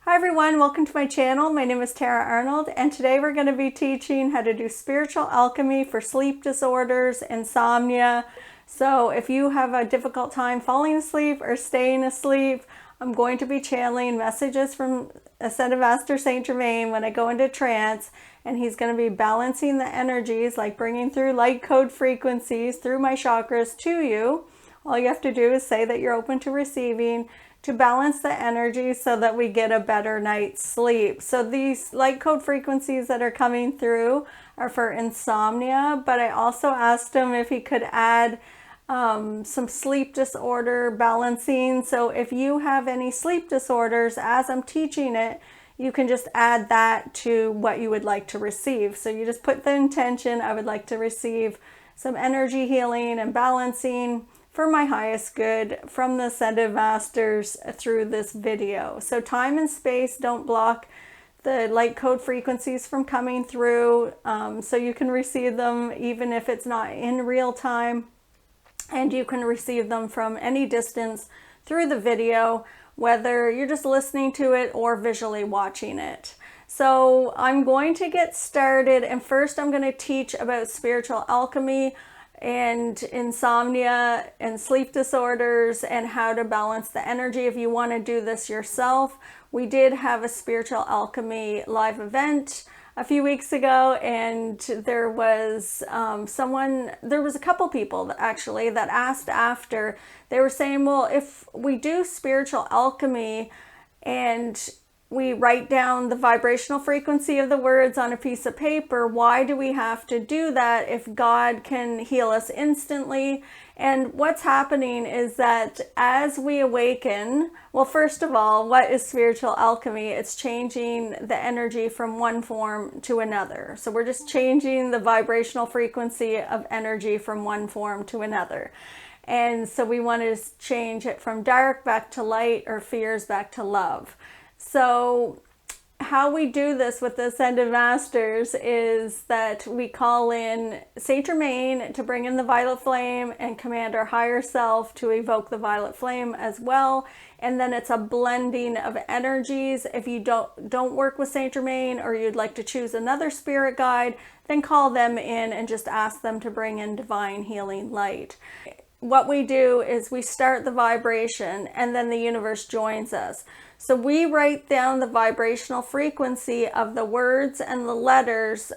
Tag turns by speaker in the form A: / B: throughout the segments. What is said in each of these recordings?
A: Hi everyone, welcome to my channel. My name is Tara Arnold, and today we're going to be teaching how to do spiritual alchemy for sleep disorders, insomnia. So if you have a difficult time falling asleep or staying asleep, I'm going to be channeling messages from Ascended Master Saint Germain when I go into trance, and he's going to be balancing the energies, like bringing through light code frequencies through my chakras to you. All you have to do is say that you're open to receiving, to balance the energy so that we get a better night's sleep. So these light code frequencies that are coming through are for insomnia, but I also asked him if he could add some sleep disorder balancing. So if you have any sleep disorders, as I'm teaching it, you can just add that to what you would like to receive. So you just put the intention, I would like to receive some energy healing and balancing for my highest good from the Ascended Masters through this video. So time and space don't block the light code frequencies from coming through, so you can receive them even if it's not in real time, and you can receive them from any distance through the video, whether you're just listening to it or visually watching it. So I'm going to get started, and first I'm going to teach about spiritual alchemy and insomnia and sleep disorders and how to balance the energy if you want to do this yourself. We did have a spiritual alchemy live event a few weeks ago, and there was a couple people actually that asked after. They were saying, well, if we do spiritual alchemy and we write down the vibrational frequency of the words on a piece of paper, why do we have to do that if God can heal us instantly? And what's happening is that as we awaken, well, first of all, what is spiritual alchemy? It's changing the energy from one form to another. So we're just changing the vibrational frequency of energy from one form to another. And so we want to change it from dark back to light, or fears back to love. So how we do this with the Ascended Masters is that we call in Saint Germain to bring in the violet flame and command our higher self to evoke the violet flame as well. And then it's a blending of energies. If you don't work with Saint Germain, or you'd like to choose another spirit guide, then call them in and just ask them to bring in divine healing light. What we do is we start the vibration, and then the universe joins us. So we write down the vibrational frequency of the words and the letters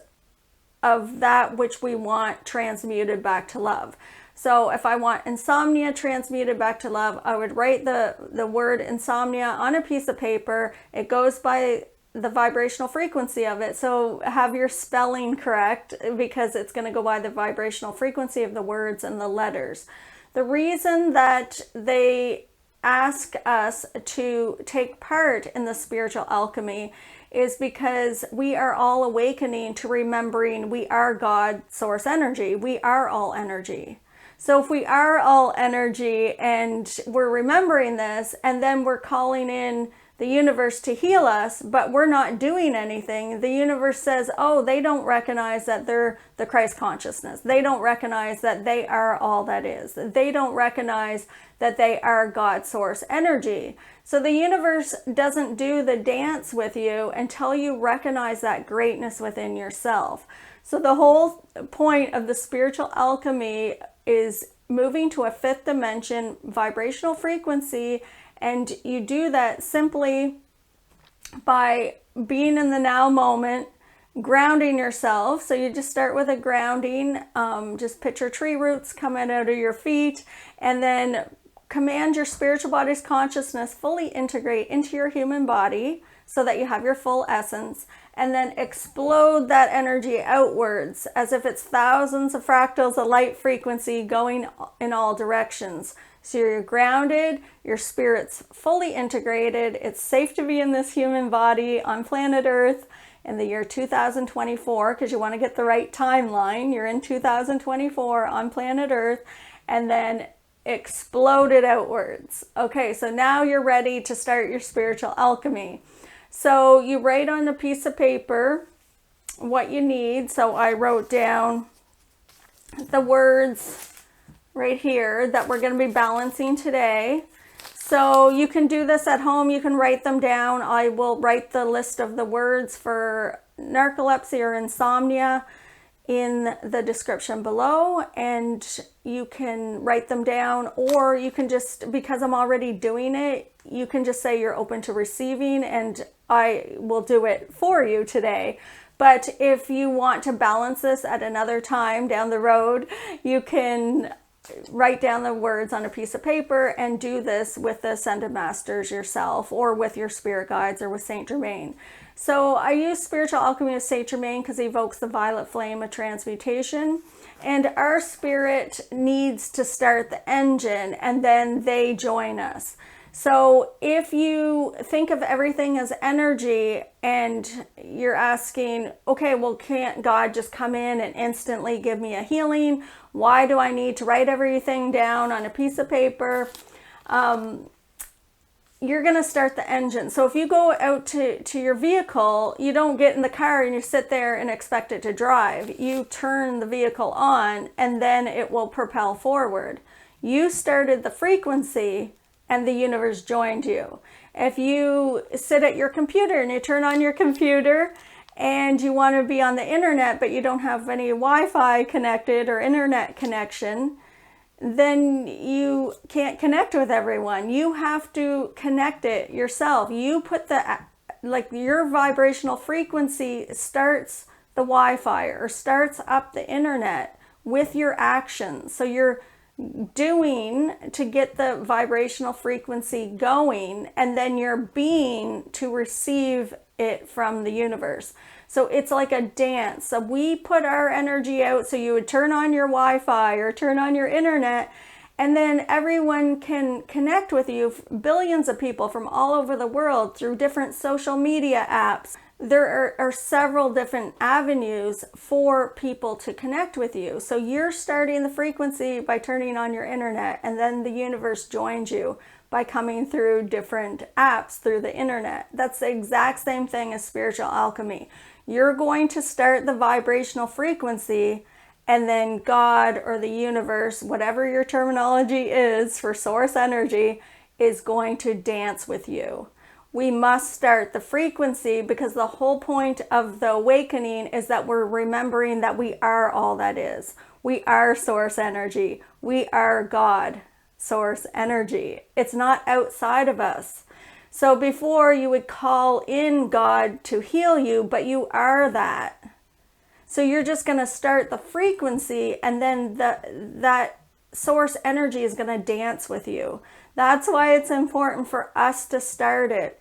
A: of that which we want transmuted back to love. So if I want insomnia transmuted back to love, I would write the word insomnia on a piece of paper. It goes by the vibrational frequency of it. So have your spelling correct, because it's going to go by the vibrational frequency of the words and the letters. The reason that they ask us to take part in the spiritual alchemy is because we are all awakening to remembering we are God source energy. We are all energy. So if we are all energy and we're remembering this, and then we're calling in the universe to heal us, but we're not doing anything, the universe says, oh, they don't recognize that they're the Christ consciousness. They don't recognize that they are all that is. They don't recognize that they are God source energy. So the universe doesn't do the dance with you until you recognize that greatness within yourself. So the whole point of the spiritual alchemy is moving to a fifth dimension vibrational frequency. And you do that simply by being in the now moment, grounding yourself. So you just start with a grounding, just picture tree roots coming out of your feet, and then command your spiritual body's consciousness fully integrate into your human body so that you have your full essence, and then explode that energy outwards as if it's thousands of fractals of light frequency going in all directions. So you're grounded, your spirit's fully integrated, it's safe to be in this human body on planet Earth in the year 2024, because you want to get the right timeline. You're in 2024 on planet Earth, and then explode it outwards. Okay, so now you're ready to start your spiritual alchemy. So you write on a piece of paper what you need. So I wrote down the words right here that we're going to be balancing today. So you can do this at home. You can write them down. I will write the list of the words for narcolepsy or insomnia in the description below, and you can write them down, or you can just, because I'm already doing it, you can just say you're open to receiving and I will do it for you today. But if you want to balance this at another time down the road, you can write down the words on a piece of paper and do this with the Ascended Masters yourself, or with your spirit guides, or with Saint Germain. So I use Spiritual Alchemy with Saint Germain because he evokes the violet flame of transmutation. And our spirit needs to start the engine, and then they join us. So if you think of everything as energy and you're asking, okay, well, can't God just come in and instantly give me a healing? Why do I need to write everything down on a piece of paper? You're going to start the engine. So if you go out to your vehicle, you don't get in the car and you sit there and expect it to drive. You turn the vehicle on and then it will propel forward. You started the frequency and the universe joined you. If you sit at your computer and you turn on your computer and you want to be on the internet, but you don't have any Wi-Fi connected or internet connection, then you can't connect with everyone. You have to connect it yourself. You put your vibrational frequency starts the Wi-Fi or starts up the internet with your actions. So you're doing to get the vibrational frequency going, and then you're being to receive it from the universe. So it's like a dance. So we put our energy out, so you would turn on your Wi-Fi or turn on your internet, and then everyone can connect with you. Billions of people from all over the world through different social media apps. There are several different avenues for people to connect with you. So you're starting the frequency by turning on your internet, and then the universe joins you by coming through different apps through the internet. That's the exact same thing as spiritual alchemy. You're going to start the vibrational frequency, and then God or the universe, whatever your terminology is for source energy, is going to dance with you. We must start the frequency, because the whole point of the awakening is that we're remembering that we are all that is. We are source energy. We are God, source energy. It's not outside of us. So before, you would call in God to heal you, but you are that. So you're just going to start the frequency, and then that source energy is going to dance with you. That's why it's important for us to start it.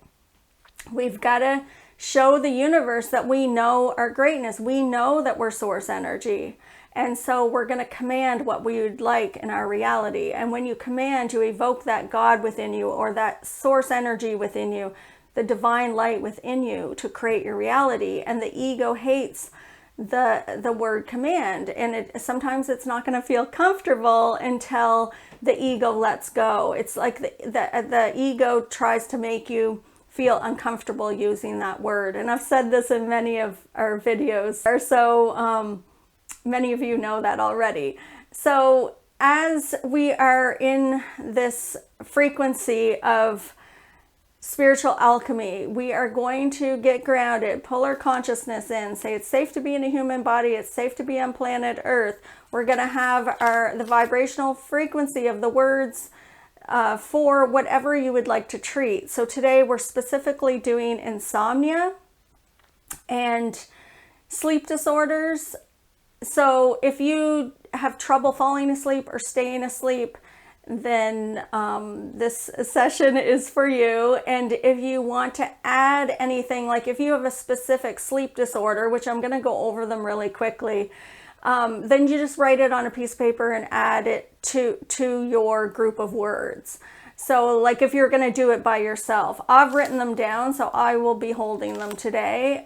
A: We've got to show the universe that we know our greatness. We know that we're source energy. And so we're going to command what we would like in our reality. And when you command, you evoke that God within you, or that source energy within you, the divine light within you, to create your reality. And the ego hates the word command. And sometimes it's not going to feel comfortable until the ego lets go. It's like the ego tries to make you feel uncomfortable using that word. And I've said this in many of our videos, so many of you know that already. So as we are in this frequency of spiritual alchemy, we are going to get grounded, pull our consciousness in, say it's safe to be in a human body, it's safe to be on planet Earth. We're going to have the vibrational frequency of the words for whatever you would like to treat. So today we're specifically doing insomnia and sleep disorders. So if you have trouble falling asleep or staying asleep, then this session is for you. And if you want to add anything, like if you have a specific sleep disorder, which I'm going to go over them really quickly, then you just write it on a piece of paper and add it to your group of words. So like if you're going to do it by yourself, I've written them down, so I will be holding them today.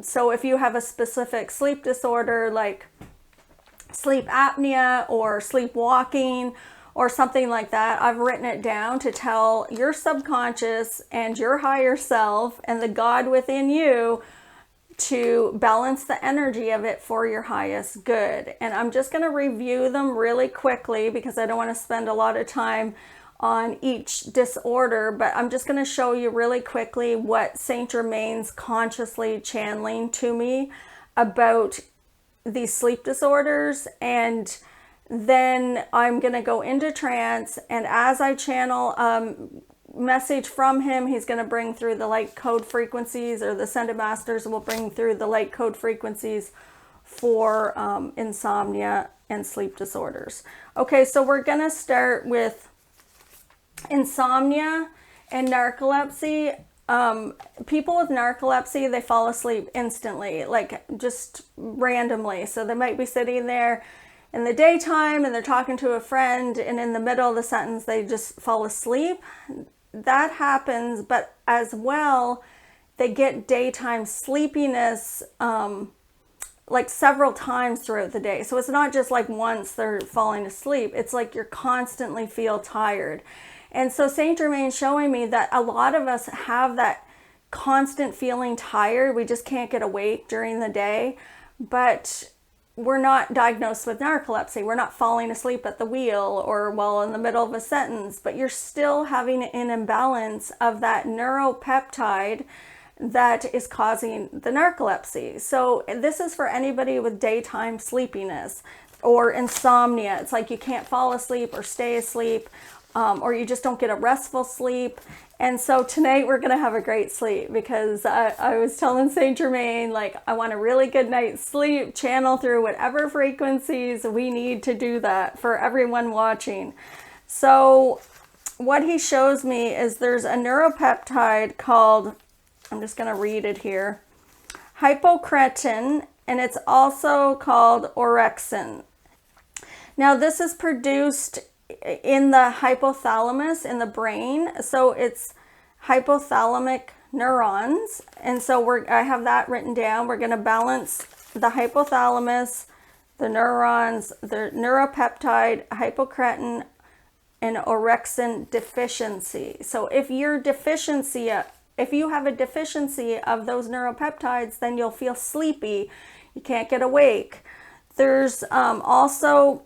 A: So if you have a specific sleep disorder like sleep apnea or sleepwalking or something like that, I've written it down to tell your subconscious and your higher self and the God within you to balance the energy of it for your highest good. And I'm just going to review them really quickly because I don't want to spend a lot of time on each disorder, but I'm just going to show you really quickly what Saint Germain's consciously channeling to me about these sleep disorders, and then I'm going to go into trance, and as I channel message from him, he's going to bring through the light code frequencies, or the Ascended Masters will bring through the light code frequencies for insomnia and sleep disorders. Okay, so we're going to start with insomnia and narcolepsy. People with narcolepsy, they fall asleep instantly, like just randomly. So they might be sitting there in the daytime and they're talking to a friend, and in the middle of the sentence they just fall asleep. That happens, but as well they get daytime sleepiness like several times throughout the day. So it's not just like once they're falling asleep, it's like you're constantly feel tired. And so Saint Germain's showing me that a lot of us have that constant feeling tired. We just can't get awake during the day, but we're not diagnosed with narcolepsy. We're not falling asleep at the wheel or while in the middle of a sentence, but you're still having an imbalance of that neuropeptide that is causing the narcolepsy. So this is for anybody with daytime sleepiness or insomnia. It's like you can't fall asleep or stay asleep, or you just don't get a restful sleep. And so tonight we're going to have a great sleep, because I was telling Saint Germain, like, I want a really good night's sleep, channel through whatever frequencies we need to do that for everyone watching. So what he shows me is there's a neuropeptide called, I'm just going to read it here, hypocretin, and it's also called orexin. Now this is produced in the hypothalamus in the brain, so it's hypothalamic neurons, and so I have that written down. We're going to balance the hypothalamus, the neurons, the neuropeptide, hypocretin, and orexin deficiency. So if you have a deficiency of those neuropeptides, then you'll feel sleepy, you can't get awake. There's also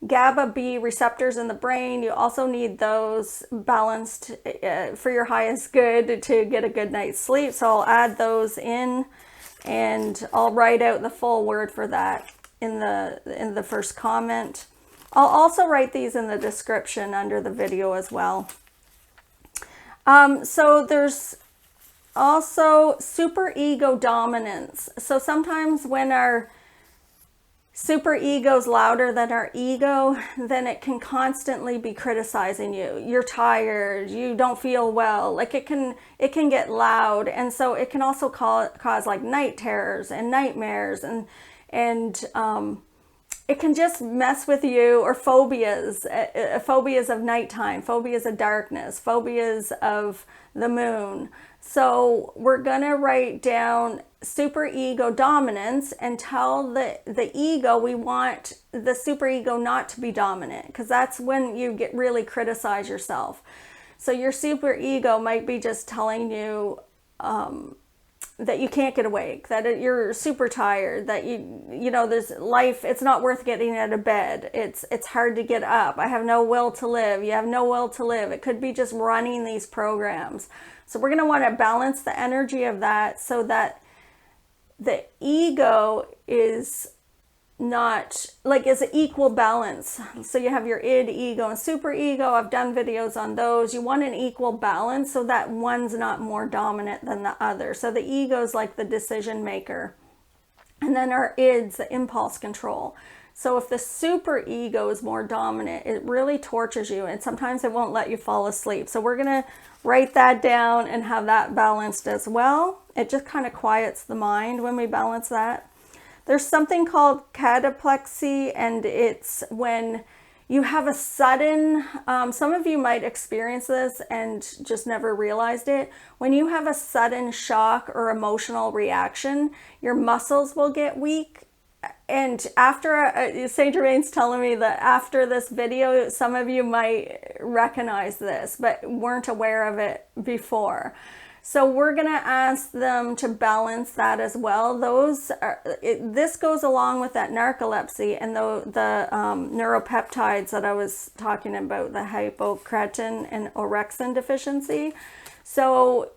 A: GABA B receptors in the brain. You also need those balanced for your highest good to get a good night's sleep. So I'll add those in, and I'll write out the full word for that in the first comment. I'll also write these in the description under the video as well. So there's also superego dominance. So sometimes when our superego is louder than our ego, then it can constantly be criticizing you. You're tired, you don't feel well. Like it can get loud, and so it can also cause like night terrors and nightmares, and it can just mess with you, or phobias, phobias of nighttime, phobias of darkness, phobias of the moon. So we're gonna write down superego dominance and tell the ego we want the superego not to be dominant, because that's when you really criticize yourself. So your superego might be just telling you that you can't get awake, that you're super tired, that you know there's life, it's not worth getting out of bed, it's hard to get up, I have no will to live, you have no will to live. It could be just running these programs. So we're going to want to balance the energy of that so that the ego is not like is an equal balance. So you have your id, ego, and superego. I've done videos on those. You want an equal balance so that one's not more dominant than the other. So the ego is like the decision maker, and then our id's the impulse control. So if the superego is more dominant, it really tortures you, and sometimes it won't let you fall asleep. So we're going to write that down and have that balanced as well. It just kind of quiets the mind when we balance that. There's something called cataplexy, and it's when you have a sudden, some of you might experience this and just never realized it. When you have a sudden shock or emotional reaction, your muscles will get weak. And after, Saint Germain's telling me that after this video, some of you might recognize this, but weren't aware of it before. So we're going to ask them to balance that as well. This goes along with that narcolepsy and the neuropeptides that I was talking about, the hypocretin and orexin deficiency. So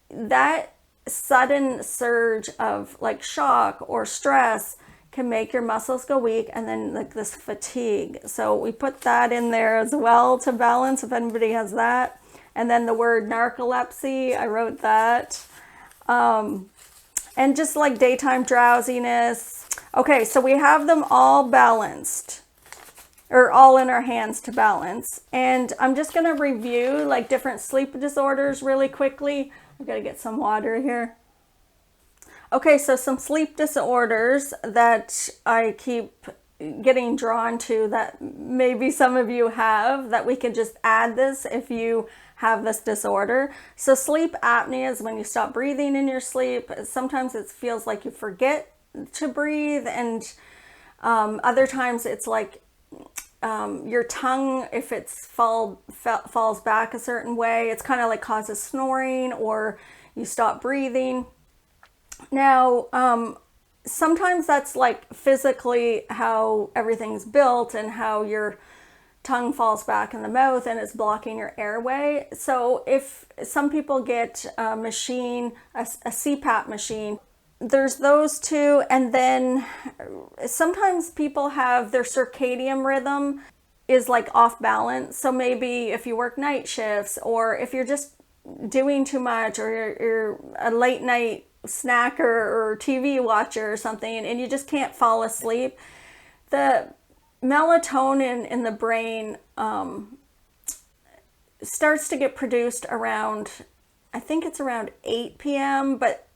A: that sudden surge of like shock or stress can make your muscles go weak, and then like this fatigue. So we put that in there as well to balance if anybody has that. And then the word narcolepsy, I wrote that. And just like daytime drowsiness. Okay, so we have them all balanced, or all in our hands to balance. And I'm just going to review like different sleep disorders really quickly. I've got to get some water here. Okay, so some sleep disorders that I keep getting drawn to that maybe some of you have, that we can just add this if you have this disorder. So sleep apnea is when you stop breathing in your sleep. Sometimes it feels like you forget to breathe, and other times it's like your tongue, if it's falls back a certain way, it's kind of like causes snoring, or you stop breathing. Now, sometimes that's like physically how everything's built and how your tongue falls back in the mouth and it's blocking your airway. So if some people get a machine, a CPAP machine, there's those two. And then sometimes people have their circadian rhythm is like off balance. So maybe if you work night shifts, or if you're just doing too much, or you're a late night snacker or TV watcher or something, and you just can't fall asleep, the melatonin in the brain starts to get produced around, I think it's around 8 p.m., but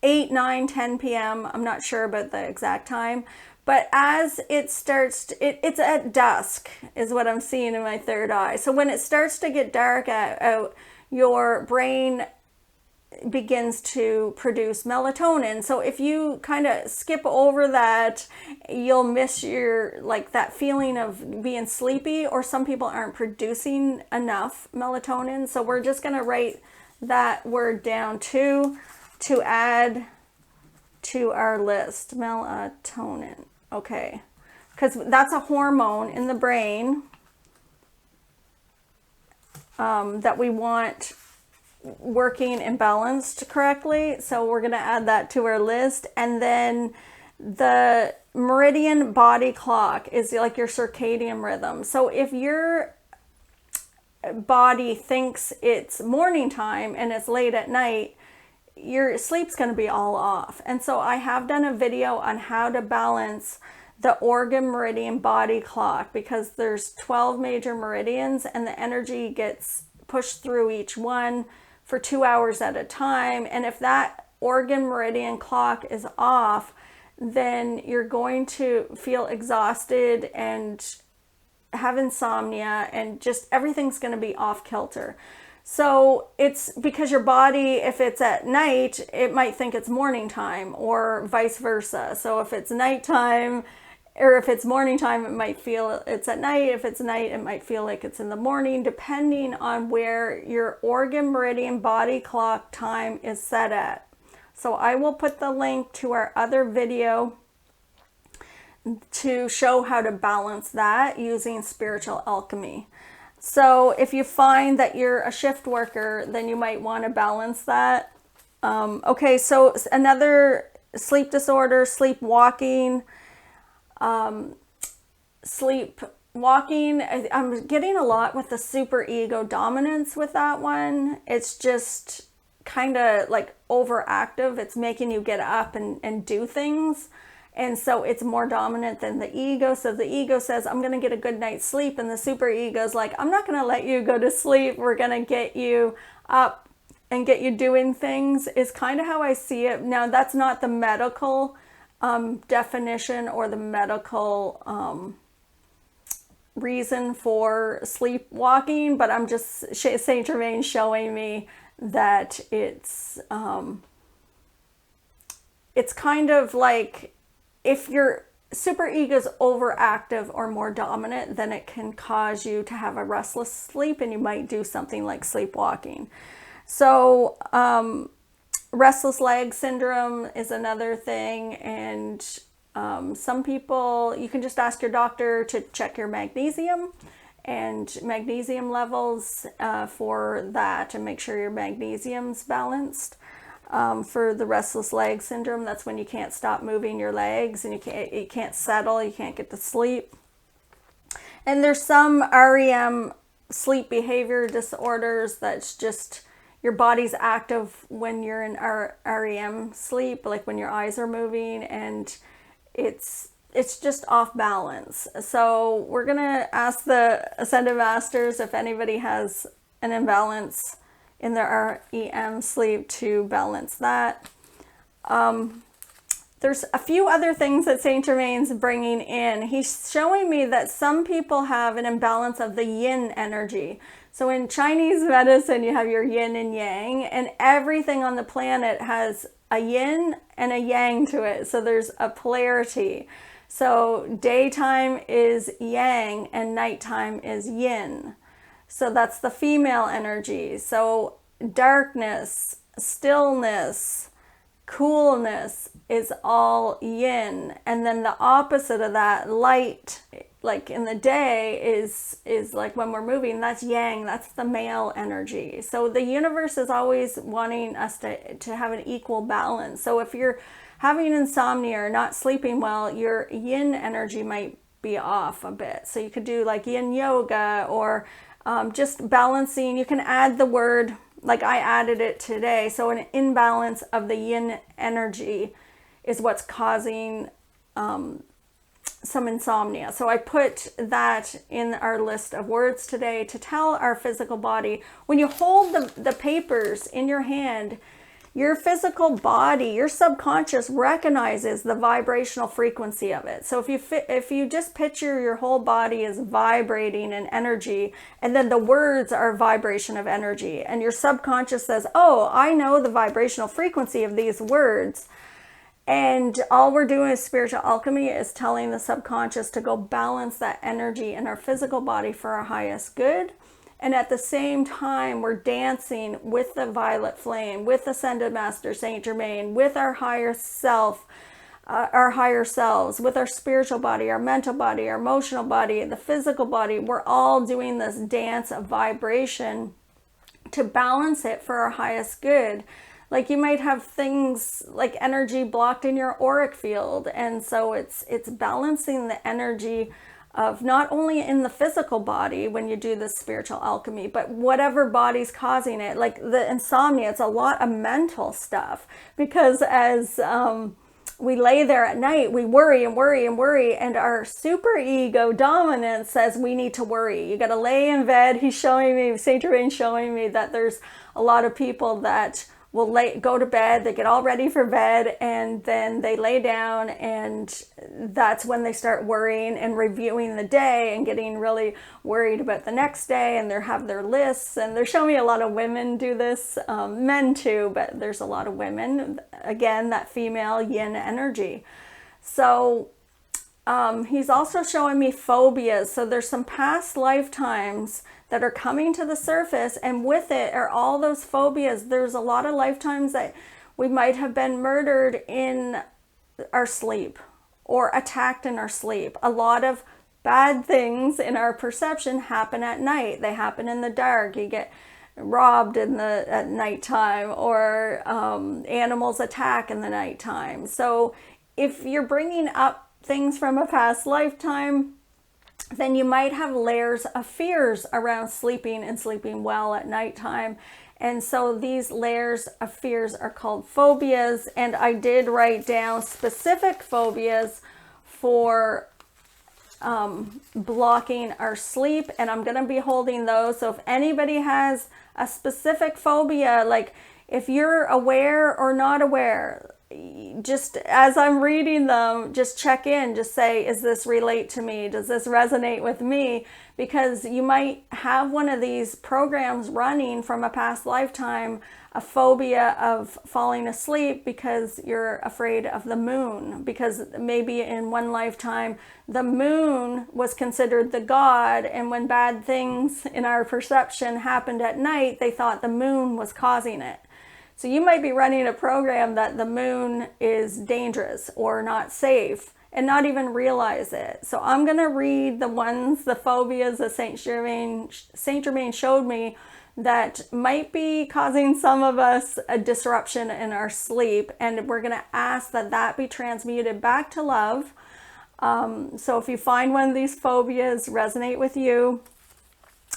A: 8, 9, 10 p.m. I'm not sure about the exact time. But as it starts, it's at dusk is what I'm seeing in my third eye. So when it starts to get dark out, your brain begins to produce melatonin. So if you kind of skip over that, you'll miss your, like, that feeling of being sleepy, or some people aren't producing enough melatonin. So we're just going to write that word down too, to add to our list, melatonin. Okay, because that's a hormone in the brain that we want working and balanced correctly. So we're going to add that to our list. And then the meridian body clock is like your circadian rhythm. So if your body thinks it's morning time and it's late at night, your sleep's going to be all off. And so I have done a video on how to balance the organ meridian body clock, because there's 12 major meridians and the energy gets pushed through each one for 2 hours at a time. And if that organ meridian clock is off, then you're going to feel exhausted and have insomnia, and just everything's going to be off kilter. So it's because your body, if it's at night, it might think it's morning time, or vice versa. So if it's nighttime, or if it's morning time, it might feel it's at night. If it's night, it might feel like it's in the morning, depending on where your organ meridian body clock time is set at. So I will put the link to our other video to show how to balance that using spiritual alchemy. So if you find that you're a shift worker, then you might want to balance that. Okay, so another sleep disorder, sleepwalking. Sleepwalking, I'm getting a lot with the superego dominance with that one. It's just kind of like overactive. It's making you get up and do things. And so it's more dominant than the ego. So the ego says, I'm going to get a good night's sleep. And the superego is like, I'm not going to let you go to sleep. We're going to get you up and get you doing things, is kind of how I see it. Now, that's not the medical definition or the medical reason for sleepwalking, but I'm just, Saint Germain showing me that it's kind of like, if your superego is overactive or more dominant, then it can cause you to have a restless sleep, and you might do something like sleepwalking. So restless leg syndrome is another thing, and some people, you can just ask your doctor to check your magnesium and magnesium levels for that, and make sure your magnesium's balanced. For the restless leg syndrome, that's when you can't stop moving your legs and you can't settle, you can't get to sleep. And there's some REM, sleep behavior disorders, that's just your body's active when you're in REM sleep, like when your eyes are moving, and it's just off balance. So we're gonna ask the Ascended Masters if anybody has an imbalance in their REM sleep to balance that. There's a few other things that Saint Germain's bringing in. He's showing me that some people have an imbalance of the yin energy. So in Chinese medicine, you have your yin and yang, and everything on the planet has a yin and a yang to it. So there's a polarity. So daytime is yang and nighttime is yin. So that's the female energy. So darkness, stillness, coolness is all yin. And then the opposite of that, light, like in the day, is like when we're moving, that's yang, that's the male energy. So the universe is always wanting us to have an equal balance. So if you're having insomnia or not sleeping well, your yin energy might be off a bit. So you could do like yin yoga, or just balancing. You can add the word, like I added it today. So an imbalance of the yin energy is what's causing some insomnia. So I put that in our list of words today to tell our physical body. When you hold the papers in your hand, your physical body, your subconscious recognizes the vibrational frequency of it. So if you just picture your whole body as vibrating in energy, and then the words are vibration of energy, and your subconscious says, oh, I know the vibrational frequency of these words. And all we're doing is spiritual alchemy is telling the subconscious to go balance that energy in our physical body for our highest good. And at the same time, we're dancing with the violet flame, with Ascended Master Saint Germain, with our higher self, our higher selves, with our spiritual body, our mental body, our emotional body, the physical body. We're all doing this dance of vibration to balance it for our highest good. Like you might have things like energy blocked in your auric field. And so it's balancing the energy of not only in the physical body when you do this spiritual alchemy, but whatever body's causing it. Like the insomnia, it's a lot of mental stuff, because as we lay there at night, we worry and worry and worry, and our super ego dominance says we need to worry. You got to lay in bed. He's showing me, Saint Germain showing me that there's a lot of people that will go to bed, they get all ready for bed, and then they lay down, and that's when they start worrying and reviewing the day and getting really worried about the next day, and they have their lists. And they're showing me a lot of women do this, men too, but there's a lot of women, again, that female yin energy. So he's also showing me phobias. So there's some past lifetimes that are coming to the surface, and with it are all those phobias. There's a lot of lifetimes that we might have been murdered in our sleep or attacked in our sleep. A lot of bad things in our perception happen at night. They happen in the dark. You get robbed at nighttime, or animals attack in the nighttime. So if you're bringing up things from a past lifetime, then you might have layers of fears around sleeping and sleeping well at nighttime. And so these layers of fears are called phobias. And I did write down specific phobias for blocking our sleep, and I'm going to be holding those. So if anybody has a specific phobia, like if you're aware or not aware, just as I'm reading them, just check in, just say, is this relate to me? Does this resonate with me? Because you might have one of these programs running from a past lifetime, a phobia of falling asleep because you're afraid of the moon, because maybe in one lifetime the moon was considered the god, and when bad things in our perception happened at night, they thought the moon was causing it. So you might be running a program that the moon is dangerous or not safe and not even realize it. So I'm going to read the ones, the phobias that Saint Germain showed me that might be causing some of us a disruption in our sleep. And we're going to ask that that be transmuted back to love. So if you find one of these phobias resonate with you,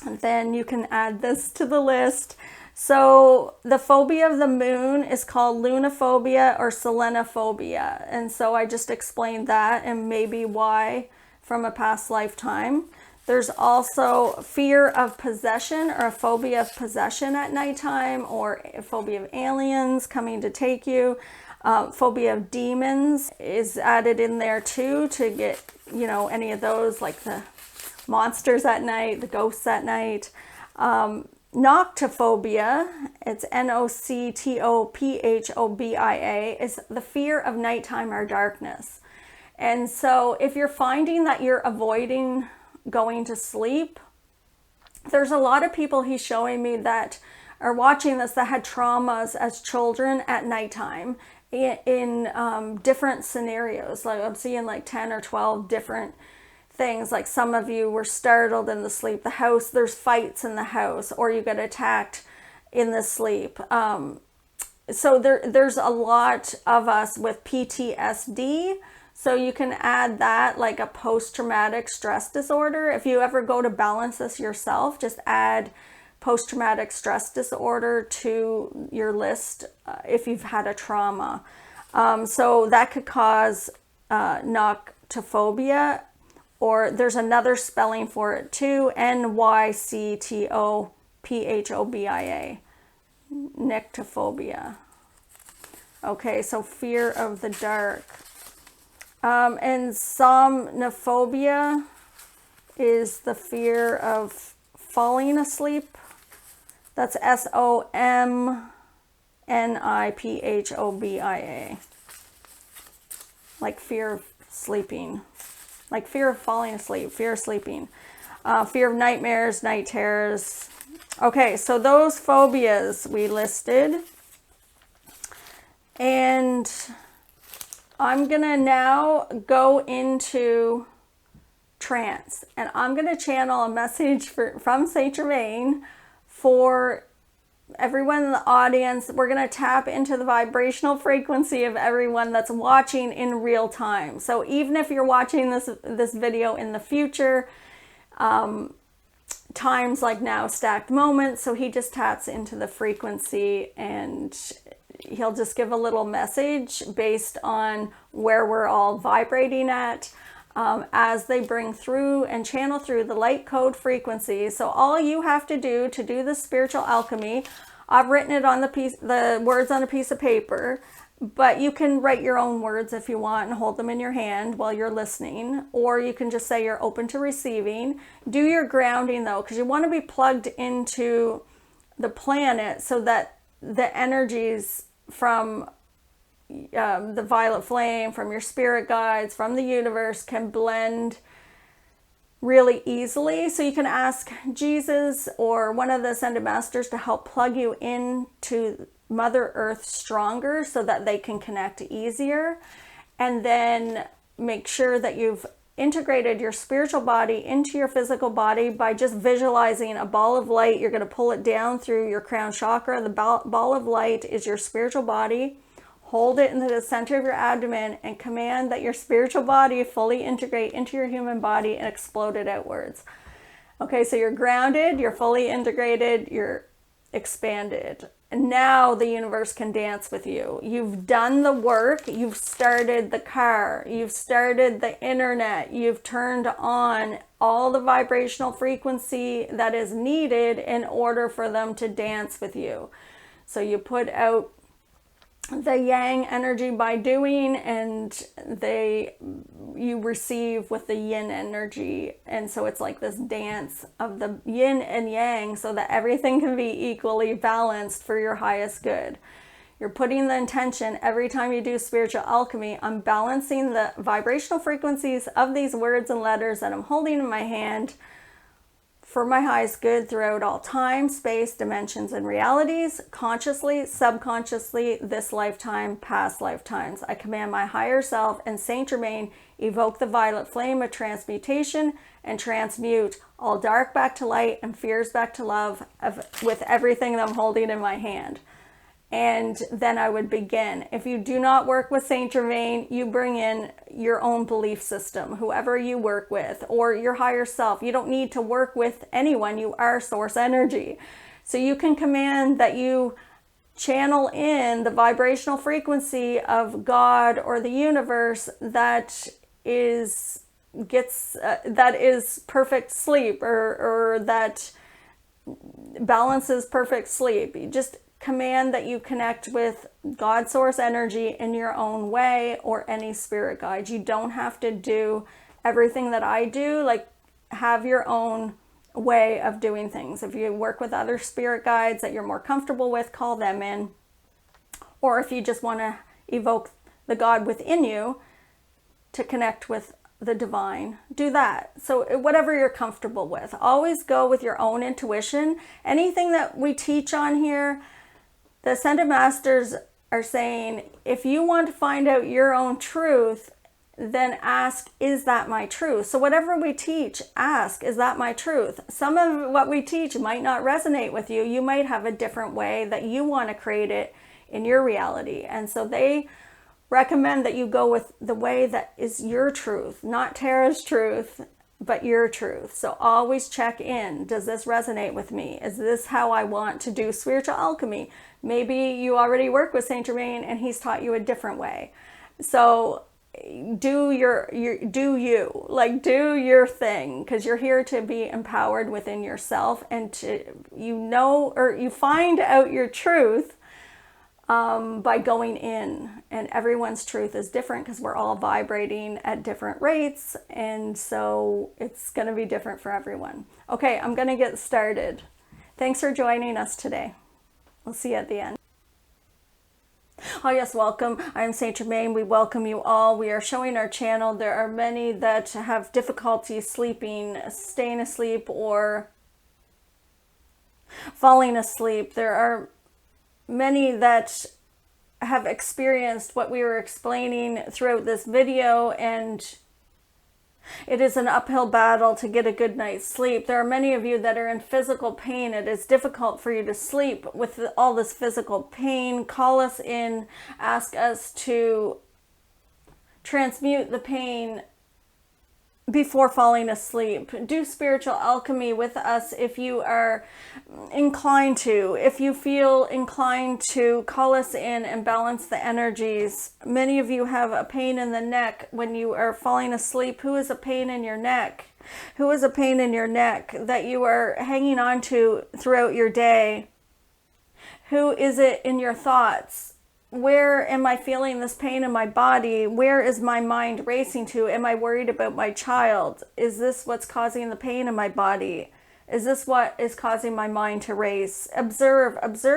A: then you can add this to the list. So the phobia of the moon is called lunophobia or selenophobia. And so I just explained that and maybe why from a past lifetime. There's also fear of possession or a phobia of possession at nighttime, or a phobia of aliens coming to take you. Phobia of demons is added in there too, to get, any of those, like the monsters at night, the ghosts at night. Noctophobia, it's Noctophobia, is the fear of nighttime or darkness. And so if you're finding that you're avoiding going to sleep, there's a lot of people he's showing me that are watching this that had traumas as children at nighttime in different scenarios. Like I'm seeing like 10 or 12 different things. Like some of you were startled in the sleep. The house, there's fights in the house, or you get attacked in the sleep. So there's a lot of us with PTSD. So you can add that, like a post-traumatic stress disorder. If you ever go to balance this yourself, just add post-traumatic stress disorder to your list if you've had a trauma. So that could cause noctophobia, or there's another spelling for it too, Nyctophobia, nyctophobia. Okay, so fear of the dark. And somnophobia is the fear of falling asleep. That's Somniphobia. Like fear of sleeping. Like fear of falling asleep, fear of sleeping. Fear of nightmares, night terrors. Okay, so those phobias we listed. And I'm going to now go into trance. And I'm going to channel a message from Saint Germain for everyone in the audience. We're going to tap into the vibrational frequency of everyone that's watching in real time. So even if you're watching this video in the future, times like now, stacked moments. So he just taps into the frequency and he'll just give a little message based on where we're all vibrating at as they bring through and channel through the light code frequency. So all you have to do the spiritual alchemy, I've written it on the words on a piece of paper, but you can write your own words if you want and hold them in your hand while you're listening, or you can just say you're open to receiving. Do your grounding though, because you want to be plugged into the planet so that the energies from the violet flame, from your spirit guides, from the universe can blend really easily. So you can ask Jesus or one of the ascended masters to help plug you into Mother Earth stronger so that they can connect easier. And then make sure that you've integrated your spiritual body into your physical body by just visualizing a ball of light. You're going to pull it down through your crown chakra. The ball of light is your spiritual body. Hold it into the center of your abdomen and command that your spiritual body fully integrate into your human body and explode it outwards. Okay, so you're grounded, you're fully integrated, you're expanded. And now the universe can dance with you. You've done the work, you've started the car, you've started the internet, you've turned on all the vibrational frequency that is needed in order for them to dance with you. So you put out the yang energy by doing, and you receive with the yin energy. And so it's like this dance of the yin and yang so that everything can be equally balanced for your highest good. You're putting the intention every time you do spiritual alchemy. I'm balancing the vibrational frequencies of these words and letters that I'm holding in my hand for my highest good throughout all time, space, dimensions, and realities, consciously, subconsciously, this lifetime, past lifetimes. I command my higher self and Saint Germain evoke the violet flame of transmutation and transmute all dark back to light and fears back to love with everything that I'm holding in my hand. And then I would begin. If you do not work with Saint Germain, you bring in your own belief system, whoever you work with, or your higher self. You don't need to work with anyone. You are source energy. So you can command that you channel in the vibrational frequency of God or the universe that is perfect sleep, or that balances perfect sleep. You just command that you connect with God source energy in your own way, or any spirit guide. You don't have to do everything that I do. Like, have your own way of doing things. If you work with other spirit guides that you're more comfortable with, call them in. Or if you just want to evoke the God within you to connect with the divine, do that. So whatever you're comfortable with, always go with your own intuition. Anything that we teach on here, the Ascended Masters are saying, if you want to find out your own truth, then ask, is that my truth? So whatever we teach, ask, is that my truth? Some of what we teach might not resonate with you. You might have a different way that you want to create it in your reality. And so they recommend that you go with the way that is your truth, not Tara's truth, but your truth. So always check in. Does this resonate with me? Is this how I want to do spiritual alchemy? Maybe you already work with Saint Germain and he's taught you a different way. So do your thing, because you're here to be empowered within yourself, and to you find out your truth by going in. And everyone's truth is different because we're all vibrating at different rates, and so it's going to be different for everyone. Okay, I'm going to get started. Thanks for joining us today. We'll see you at the end. Oh yes, welcome. I'm Saint Germain. We welcome you all. We are showing our channel. There are many that have difficulty sleeping, staying asleep, or falling asleep. There are many that have experienced what we were explaining throughout this video, and it is an uphill battle to get a good night's sleep. There are many of you that are in physical pain. It is difficult for you to sleep with all this physical pain. Call us in, ask us to transmute the pain before falling asleep. Do spiritual alchemy with us if you are inclined to. If you feel inclined to, call us in and balance the energies. Many of you have a pain in the neck when you are falling asleep. Who is a pain in your neck? Who is a pain in your neck that you are hanging on to throughout your day? Who is it in your thoughts? Where am I feeling this pain in my body? Where is my mind racing to? Am I worried about my child? Is this what's causing the pain in my body? Is this what is causing my mind to race? Observe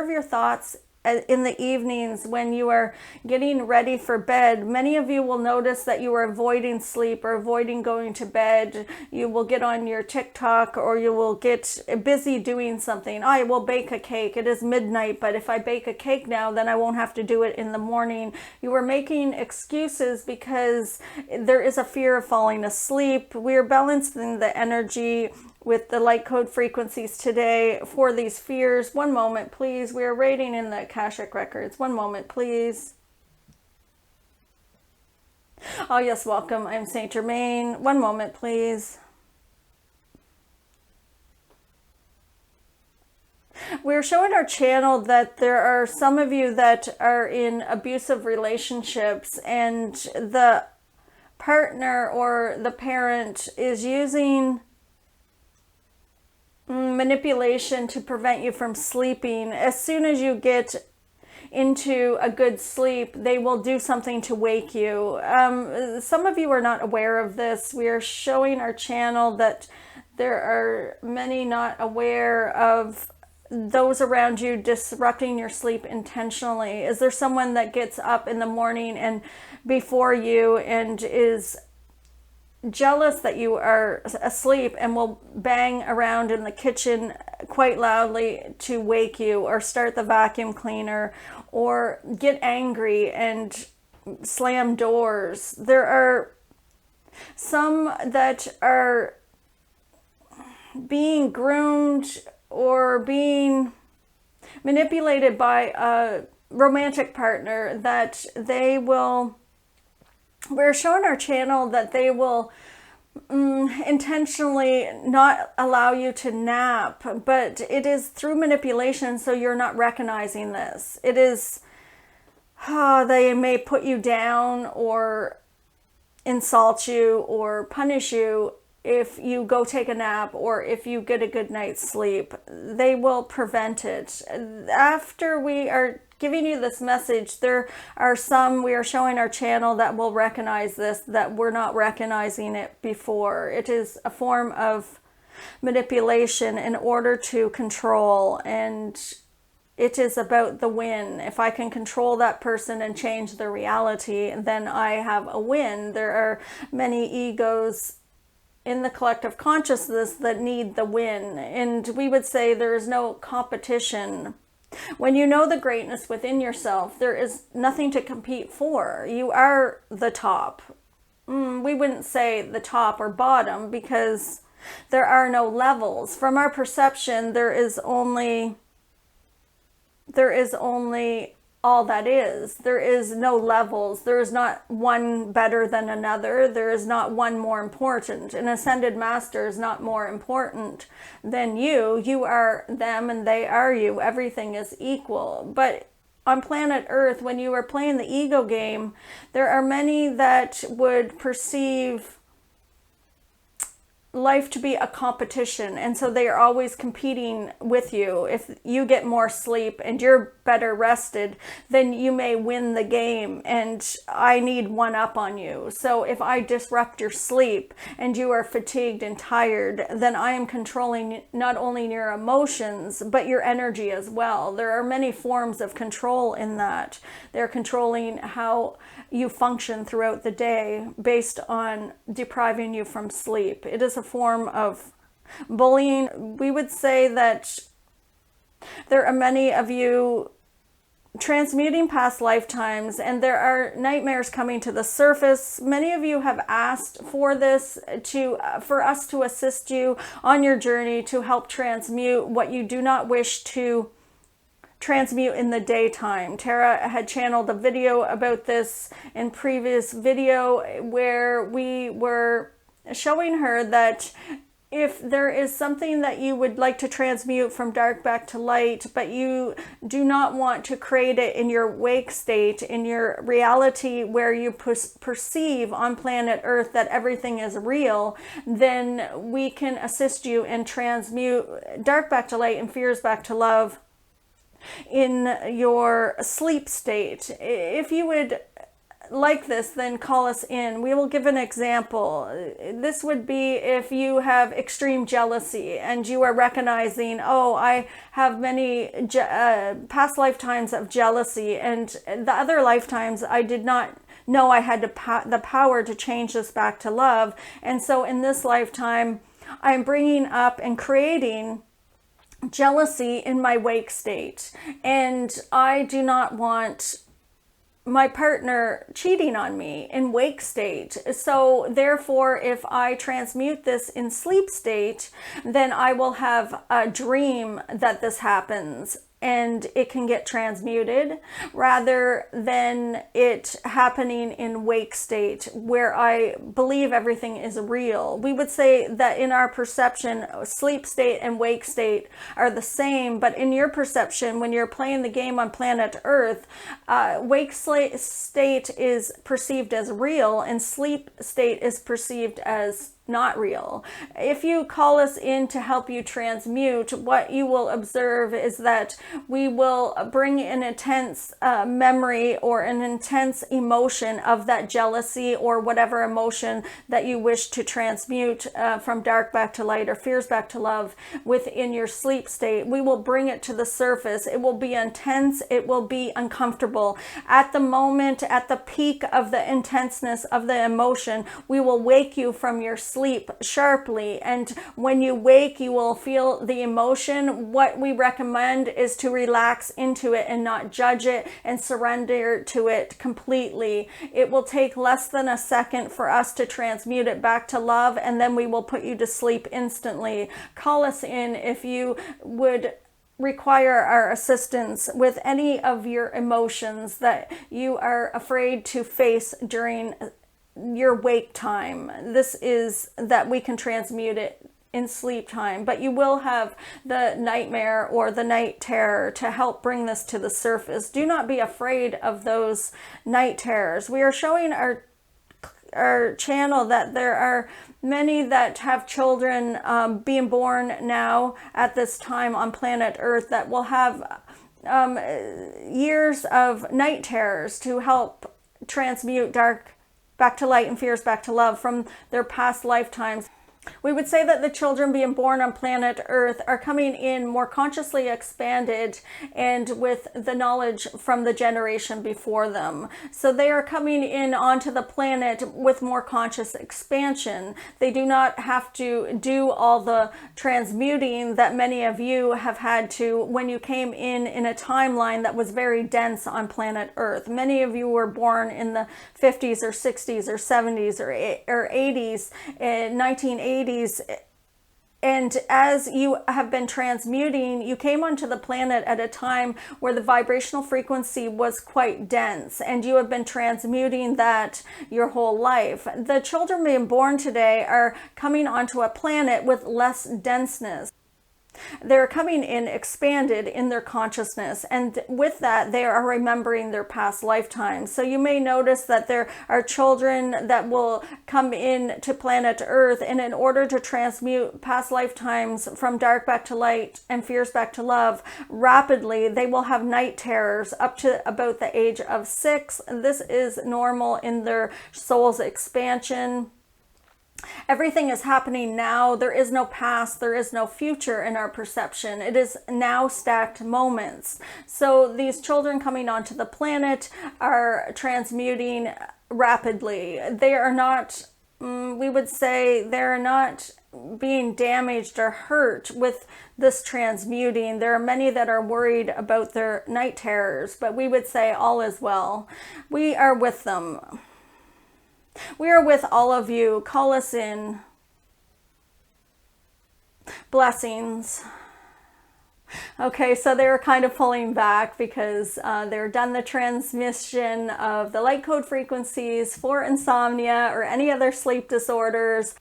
A: your thoughts in the evenings when you are getting ready for bed. Many of you will notice that you are avoiding sleep or avoiding going to bed. You will get on your TikTok, or you will get busy doing something. I will bake a cake. It is midnight, but if I bake a cake now, then I won't have to do it in the morning. You are making excuses because there is a fear of falling asleep. We are balancing the energy with the light code frequencies today for these fears. One moment, please. We are rating in the Akashic records. One moment, please. Oh yes, welcome. I'm Saint Germain. One moment, please. We're showing our channel that there are some of you that are in abusive relationships, and the partner or the parent is using manipulation to prevent you from sleeping. As soon as you get into a good sleep, they will do something to wake you. Some of you are not aware of this. We are showing our channel that there are many not aware of those around you disrupting your sleep intentionally. Is there someone that gets up in the morning and before you and is jealous that you are asleep and will bang around in the kitchen quite loudly to wake you, or start the vacuum cleaner, or get angry and slam doors? There are some that are being groomed or being manipulated by a romantic partner, that we're showing our channel that they will intentionally not allow you to nap, but it is through manipulation, so you're not recognizing this. It is, they may put you down or insult you or punish you if you go take a nap or if you get a good night's sleep. They will prevent it. After we are giving you this message, there are some, we are showing our channel, that will recognize this, that we're not recognizing it before. It is a form of manipulation in order to control, and it is about the win. If I can control that person and change their reality, then I have a win. There are many egos in the collective consciousness that need the win, and we would say there is no competition. When you know the greatness within yourself, there is nothing to compete for. You are the top. We wouldn't say the top or bottom, because there are no levels. From our perception, there is only all that is. There is no levels. There is not one better than another. There is not one more important. An ascended master is not more important than you. You are them and they are you. Everything is equal. But on planet Earth, when you are playing the ego game, there are many that would perceive life to be a competition, and so they are always competing with you. If you get more sleep and you're better rested, then you may win the game, and I need one up on you. So if I disrupt your sleep and you are fatigued and tired, then I am controlling not only your emotions but your energy as well. There are many forms of control in that. They're controlling how you function throughout the day based on depriving you from sleep. It is a form of bullying. We would say that there are many of you transmuting past lifetimes, and there are nightmares coming to the surface. Many of you have asked for this, for us to assist you on your journey to help transmute what you do not wish to transmute in the daytime. Tara had channeled a video about this in previous video, where we were showing her that if there is something that you would like to transmute from dark back to light, but you do not want to create it in your wake state, in your reality where you perceive on planet Earth that everything is real, then we can assist you and transmute dark back to light and fears back to love in your sleep state. If you would like this, then call us in. We will give an example. This would be if you have extreme jealousy and you are recognizing, oh, I have many past lifetimes of jealousy, and the other lifetimes I did not know I had the power to change this back to love. And so in this lifetime, I'm bringing up and creating jealousy in my wake state, and I do not want my partner cheating on me in wake state. So therefore, if I transmute this in sleep state, then I will have a dream that this happens, and it can get transmuted, rather than it happening in wake state where I believe everything is real. We would say that in our perception, sleep state and wake state are the same, but in your perception, when you're playing the game on planet Earth, wake state is perceived as real and sleep state is perceived as not real. If you call us in to help you transmute, what you will observe is that we will bring an intense memory or an intense emotion of that jealousy or whatever emotion that you wish to transmute from dark back to light or fears back to love within your sleep state. We will bring it to the surface. It will be intense. It will be uncomfortable. At the moment, at the peak of the intenseness of the emotion, we will wake you from your sleep sharply. And when you wake, you will feel the emotion. What we recommend is to relax into it and not judge it and surrender to it completely. It will take less than a second for us to transmute it back to love, and then we will put you to sleep instantly. Call us in if you would require our assistance with any of your emotions that you are afraid to face during your wake time. This is that we can transmute it in sleep time, but you will have the nightmare or the night terror to help bring this to the surface. Do not be afraid of those night terrors. We are showing our channel that there are many that have children being born now at this time on planet Earth that will have years of night terrors to help transmute dark back to light and fears back to love from their past lifetimes. We would say that the children being born on planet Earth are coming in more consciously expanded and with the knowledge from the generation before them. So they are coming in onto the planet with more conscious expansion. They do not have to do all the transmuting that many of you have had to when you came in a timeline that was very dense on planet Earth. Many of you were born in the 50s or 60s or 70s or 80s, 1980s. And as you have been transmuting, you came onto the planet at a time where the vibrational frequency was quite dense, and you have been transmuting that your whole life. The children being born today are coming onto a planet with less denseness. They're coming in expanded in their consciousness, and with that they are remembering their past lifetimes. So you may notice that there are children that will come in to planet Earth, and in order to transmute past lifetimes from dark back to light and fears back to love rapidly, they will have night terrors up to about the age of 6. This is normal in their soul's expansion. Everything is happening now. There is no past, there is no future in our perception. It is now stacked moments. So these children coming onto the planet are transmuting rapidly. They are not, we would say, they're not being damaged or hurt with this transmuting. There are many that are worried about their night terrors, but we would say all is well. We are with them. We are with all of you. Call us in. Blessings. Okay, so they were kind of pulling back because they're done the transmission of the light code frequencies for insomnia or any other sleep disorders.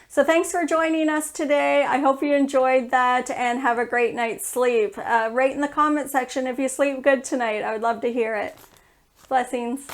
A: So thanks for joining us today. I hope you enjoyed that and have a great night's sleep. Write in the comment section if you sleep good tonight. I would love to hear it. Blessings.